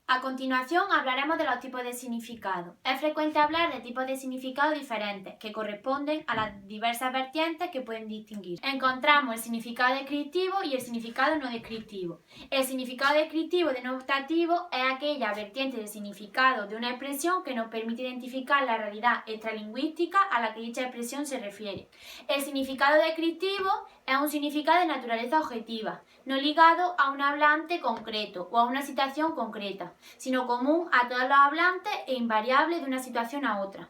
A continuación hablaremos de los tipos de significado. Es frecuente hablar de tipos de significado diferentes que corresponden a las diversas vertientes que pueden distinguir. Encontramos el significado descriptivo y el significado no descriptivo. El significado descriptivo denotativo es aquella vertiente del significado de una expresión que nos permite identificar la realidad extralingüística a la que dicha expresión se refiere. El significado descriptivo es un significado de naturaleza objetiva, no ligado a un hablante concreto o a una situación concreta, sino común a todos los hablantes e invariable de una situación a otra.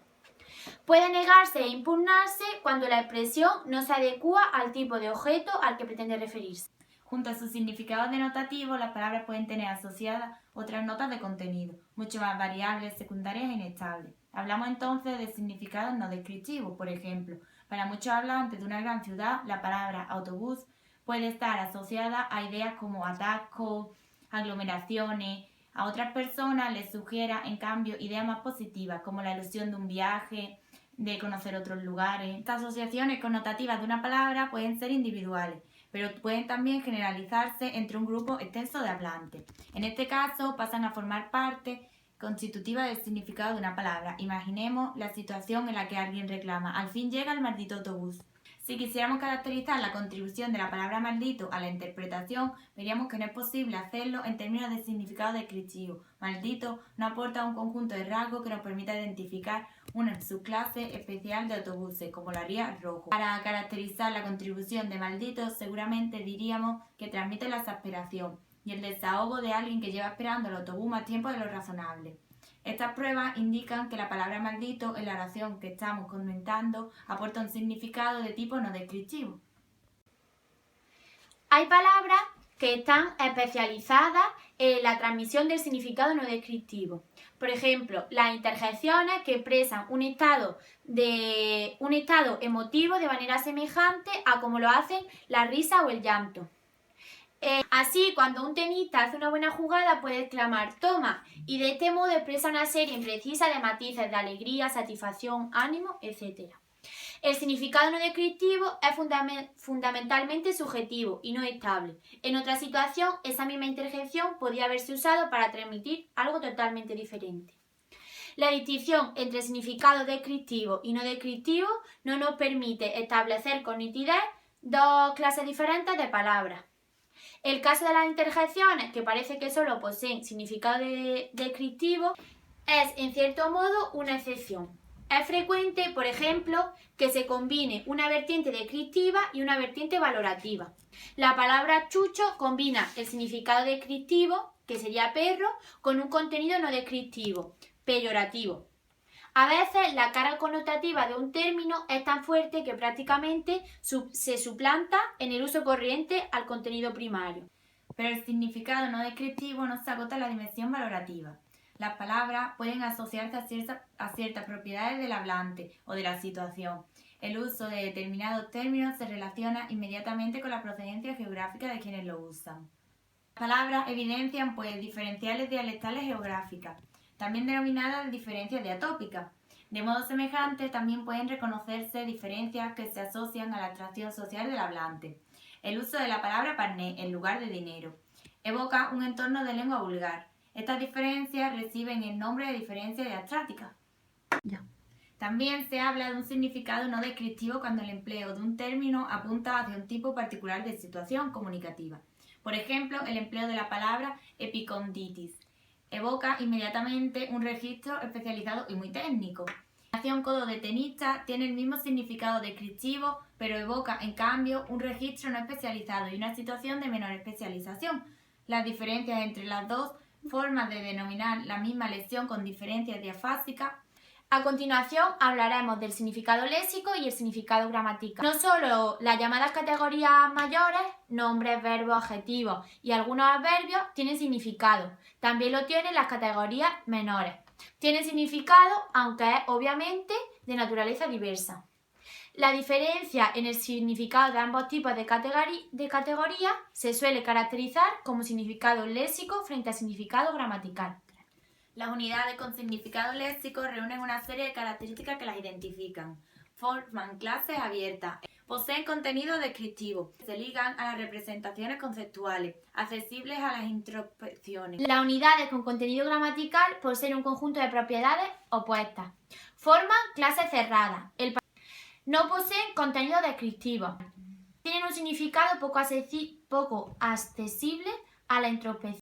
Puede negarse e impugnarse cuando la expresión no se adecua al tipo de objeto al que pretende referirse. Junto a sus significados denotativos, las palabras pueden tener asociadas otras notas de contenido, mucho más variables, secundarias e inestables. Hablamos entonces de significados no descriptivos, por ejemplo. Para muchos hablantes de una gran ciudad, la palabra autobús puede estar asociada a ideas como atascos, aglomeraciones. A otras personas les sugiera, en cambio, ideas más positivas, como la ilusión de un viaje, de conocer otros lugares. Estas asociaciones connotativas de una palabra pueden ser individuales, pero pueden también generalizarse entre un grupo extenso de hablantes. En este caso, pasan a formar parte constitutiva del significado de una palabra. Imaginemos la situación en la que alguien reclama: al fin llega el maldito autobús. Si quisiéramos caracterizar la contribución de la palabra maldito a la interpretación, veríamos que no es posible hacerlo en términos de significado descriptivo. Maldito no aporta un conjunto de rasgos que nos permita identificar una subclase especial de autobuses, como lo haría rojo. Para caracterizar la contribución de maldito, seguramente diríamos que transmite la exasperación y el desahogo de alguien que lleva esperando el autobús más tiempo de lo razonable. Estas pruebas indican que la palabra maldito en la oración que estamos comentando aporta un significado de tipo no descriptivo. Hay palabras que están especializadas en la transmisión del significado no descriptivo. Por ejemplo, las interjecciones que expresan un estado emotivo de manera semejante a como lo hacen la risa o el llanto. Así, cuando un tenista hace una buena jugada, puede exclamar «toma», y de este modo expresa una serie imprecisa de matices de alegría, satisfacción, ánimo, etc. El significado no descriptivo es fundamentalmente subjetivo y no estable. En otra situación, esa misma interjección podría haberse usado para transmitir algo totalmente diferente. La distinción entre significado descriptivo y no descriptivo no nos permite establecer con nitidez dos clases diferentes de palabras. El caso de las interjecciones, que parece que solo poseen significado descriptivo, es en cierto modo una excepción. Es frecuente, por ejemplo, que se combine una vertiente descriptiva y una vertiente valorativa. La palabra chucho combina el significado descriptivo, que sería perro, con un contenido no descriptivo, peyorativo. A veces la carga connotativa de un término es tan fuerte que prácticamente se suplanta en el uso corriente al contenido primario. Pero el significado no descriptivo no se agota en la dimensión valorativa. Las palabras pueden asociarse a ciertas propiedades del hablante o de la situación. El uso de determinados términos se relaciona inmediatamente con la procedencia geográfica de quienes lo usan. Las palabras evidencian diferenciales dialectales geográficas, también denominadas diferencias diatópicas. De modo semejante, también pueden reconocerse diferencias que se asocian a la atracción social del hablante. El uso de la palabra parné en lugar de dinero evoca un entorno de lengua vulgar. Estas diferencias reciben el nombre de diferencias diastráticas. También se habla de un significado no descriptivo cuando el empleo de un término apunta hacia un tipo particular de situación comunicativa. Por ejemplo, el empleo de la palabra epiconditis evoca inmediatamente un registro especializado y muy técnico. La acción codo de tenista tiene el mismo significado descriptivo, pero evoca en cambio un registro no especializado y una situación de menor especialización. Las diferencias entre las dos formas de denominar la misma lesión con diferencias diafásicas. A continuación hablaremos del significado léxico y el significado gramatical. No solo las llamadas categorías mayores, nombres, verbos, adjetivos y algunos adverbios tienen significado, también lo tienen las categorías menores. Tienen significado, aunque es obviamente de naturaleza diversa. La diferencia en el significado de ambos tipos de categoría se suele caracterizar como significado léxico frente a significado gramatical. Las unidades con significado léxico reúnen una serie de características que las identifican. Forman clases abiertas. Poseen contenido descriptivo. Se ligan a las representaciones conceptuales, accesibles a las introspecciones. Las unidades con contenido gramatical poseen un conjunto de propiedades opuestas. Forman clases cerradas. No poseen contenido descriptivo. Tienen un significado poco accesible a la introspección.